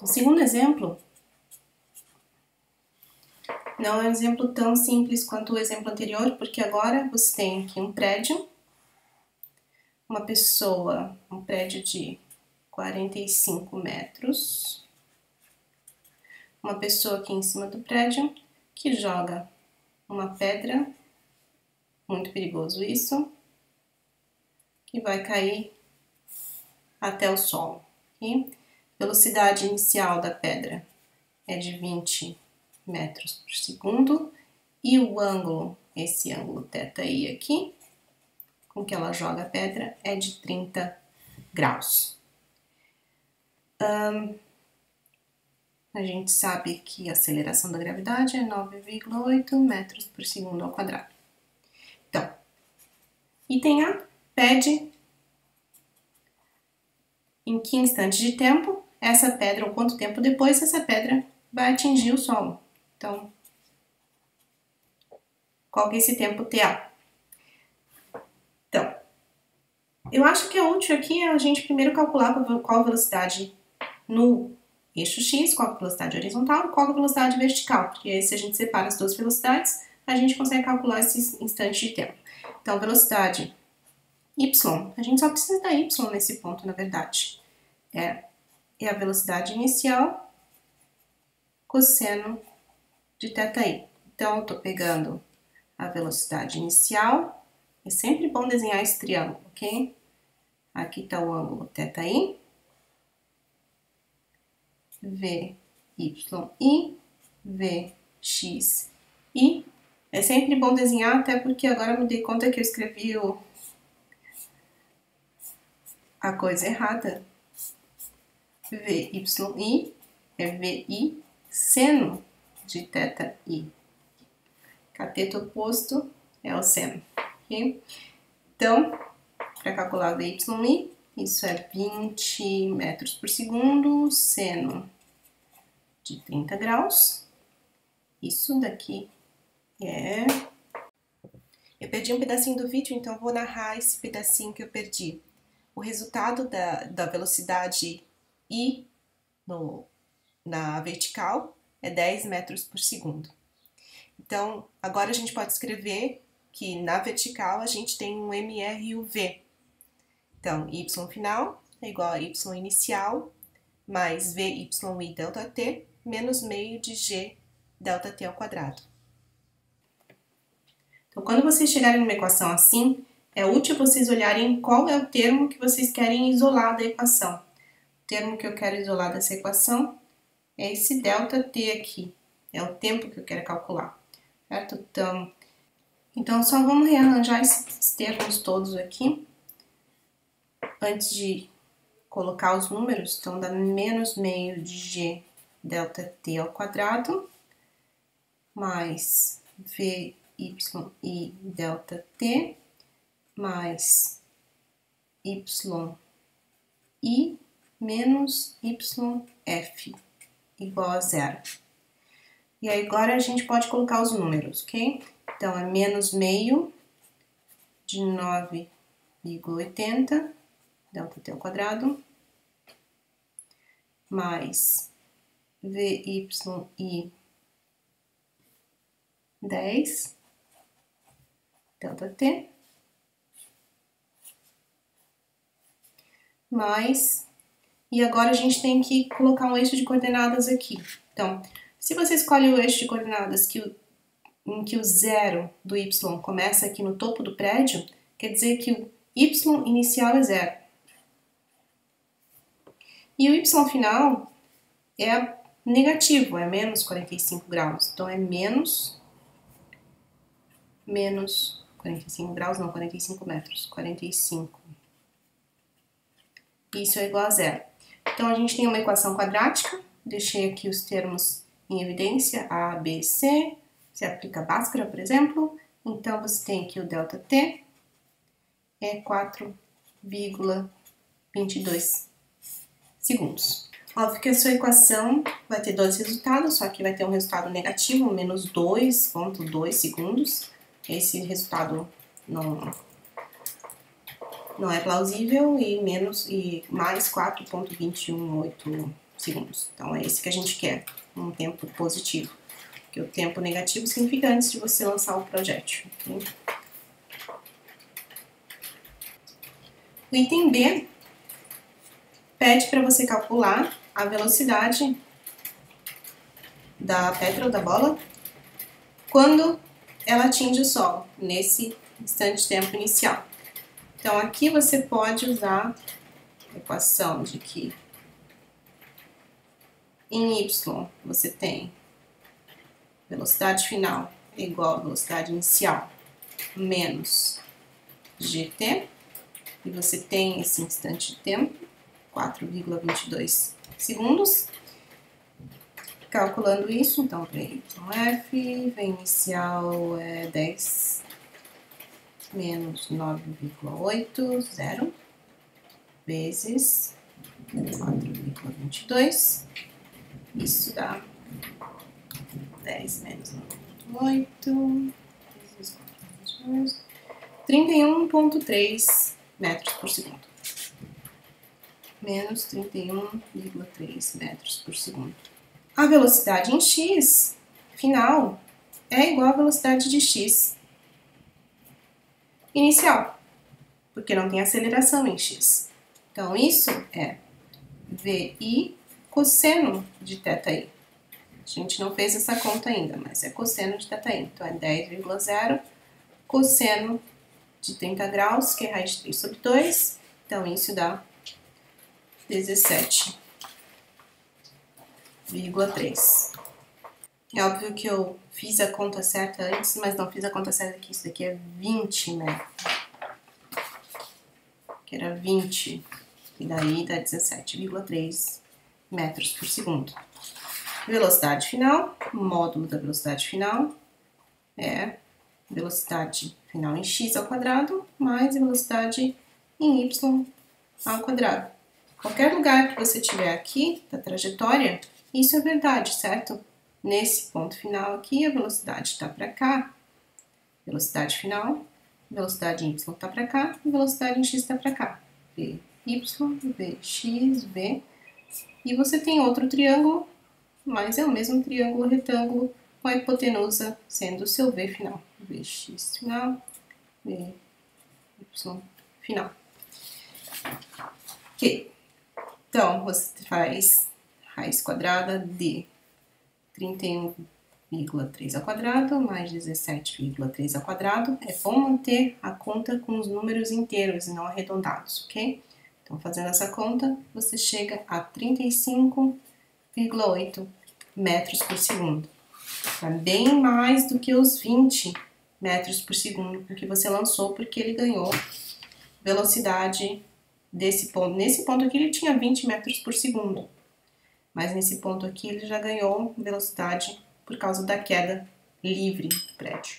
O segundo exemplo não é um exemplo tão simples quanto o exemplo anterior, porque agora você tem aqui um prédio, uma pessoa, um prédio de 45 metros, uma pessoa aqui em cima do prédio que joga uma pedra, muito perigoso isso, que vai cair até o solo. Okay? Velocidade inicial da pedra é de 20 metros por segundo e o ângulo, esse ângulo θi aqui, com que ela joga a pedra, é de 30 graus. A gente sabe que a aceleração da gravidade é 9,8 metros por segundo ao quadrado. Então, item A pede em que instante de tempo essa pedra, ou quanto tempo depois essa pedra vai atingir o solo. Então, qual que é esse tempo TA? Então, eu acho que é útil aqui a gente primeiro calcular qual a velocidade no eixo X, qual a velocidade horizontal e qual a velocidade vertical, porque aí se a gente separa as duas velocidades, a gente consegue calcular esse instante de tempo. Então, velocidade Y, a gente só precisa da Y nesse ponto, na verdade. É a velocidade inicial cosseno de θi. Então, eu estou pegando a velocidade inicial. É sempre bom desenhar esse triângulo, ok? Aqui está o ângulo θi. VYI, VXI. É sempre bom desenhar, até porque agora eu me dei conta que eu escrevi a coisa errada. VYI é VI seno de θi. Cateto oposto é o seno, ok? Então, para calcular o VYI, isso é 20 metros por segundo, seno de 30 graus. Isso daqui é... Eu perdi um pedacinho do vídeo, então vou narrar esse pedacinho que eu perdi. O resultado da velocidade I na vertical é 10 metros por segundo. Então, agora a gente pode escrever que na vertical a gente tem um MR e o V. Então, Y final é igual a Y inicial mais VYI ΔT menos meio de G ΔT ao quadrado. Então, quando vocês chegarem numa equação assim, é útil vocês olharem qual é o termo que vocês querem isolar da equação. O termo que eu quero isolar dessa equação é esse ΔT aqui, é o tempo que eu quero calcular, certo? Então só vamos rearranjar esses termos todos aqui, antes de colocar os números. Então, dá menos meio de G ΔT ao quadrado, mais VYI ΔT, mais YI menos YF, igual a zero. E aí agora a gente pode colocar os números, ok? Então, é menos meio de 9,80 ΔT ao quadrado, mais VYI 10 ΔT, mais... E agora a gente tem que colocar um eixo de coordenadas aqui. Então, se você escolhe o eixo de coordenadas em que o zero do y começa aqui no topo do prédio, quer dizer que o y inicial é zero. E o y final é negativo, é menos 45 graus. Então, é menos 45 graus, não, 45 metros, 45. Isso é igual a zero. Então, a gente tem uma equação quadrática, deixei aqui os termos em evidência, A, B, C, se aplica Bhaskara, por exemplo. Então, você tem aqui o ΔT, é 4,22 segundos. Óbvio que a sua equação vai ter dois resultados, só que vai ter um resultado negativo, menos 2,2 segundos. Esse resultado não é plausível, e mais 4,218 segundos. Então, é esse que a gente quer, um tempo positivo. Porque o tempo negativo significa antes de você lançar o projétil. Okay? O item B pede para você calcular a velocidade da pedra ou da bola quando ela atinge o solo, nesse instante de tempo inicial. Então, aqui você pode usar a equação de que em y você tem velocidade final é igual a velocidade inicial menos gt, e você tem esse instante de tempo, 4,22 segundos. Calculando isso, então, v inicial é 10 menos 9,80 vezes 4,22. Isso dá 10 menos 9,8 vezes 4,22, 31,3 metros por segundo. Menos 31,3 metros por segundo. A velocidade em x final é igual à velocidade de x inicial, porque não tem aceleração em x. Então, isso é VI cosseno de θi. A gente não fez essa conta ainda, mas é cosseno de θi. Então, é 10,0 cosseno de 30 graus, que é raiz de 3 sobre 2. Então, isso dá 17,3. É óbvio que eu fiz a conta certa antes, mas não fiz a conta certa aqui. Isso daqui é 20 metros. Que era 20. E daí dá 17,3 metros por segundo. Velocidade final, módulo da velocidade final é velocidade final em x ao quadrado mais velocidade em y ao quadrado. Qualquer lugar que você tiver aqui da trajetória, isso é verdade, certo? Nesse ponto final aqui, a velocidade está para cá, velocidade final, velocidade em y está para cá, e velocidade em x está para cá. Vy, vx, v. E você tem outro triângulo, mas é o mesmo triângulo retângulo, com a hipotenusa sendo o seu v final. Vx final, vy final. Ok. Então, você faz raiz quadrada de 31,3 ao quadrado mais 17,3 ao quadrado. É bom manter a conta com os números inteiros e não arredondados, ok? Então, fazendo essa conta, você chega a 35,8 metros por segundo. É bem mais do que os 20 metros por segundo que você lançou, porque ele ganhou velocidade desse ponto. Nesse ponto aqui ele tinha 20 metros por segundo, mas nesse ponto aqui ele já ganhou velocidade por causa da queda livre do prédio.